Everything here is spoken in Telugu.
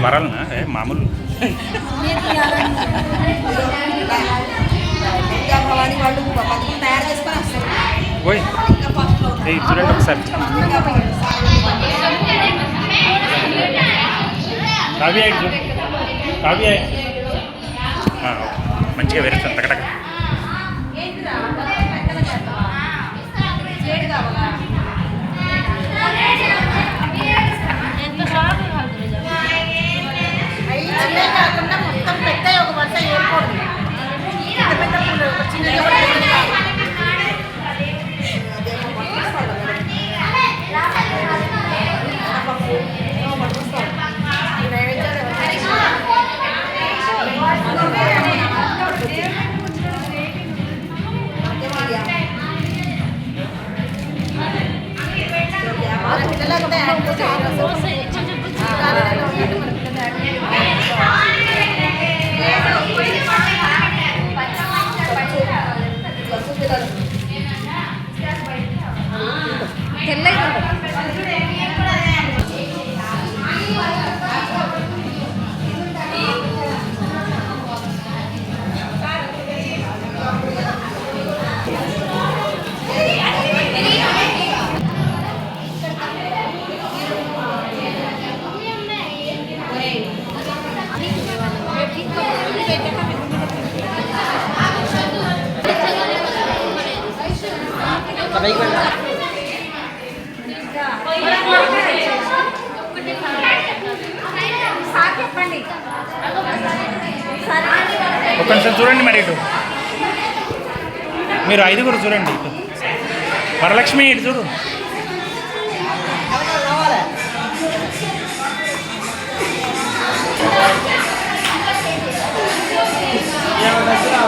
వరాలనా మామూలు పోయి చూడండి ఒకసారి కావ్య కావ్య మంచిగా వేరేస్తాను టకటక కాకుండా మొత్తం పెద్ద ఒక వరుస ఏర్పడుతుంది పెద్ద పూలు చిన్న ఒక నిమిషం చూడండి మరి ఇటు మీరు 5గురు చూడండి ఇటు వరలక్ష్మి ఇటు చూడు Yeah,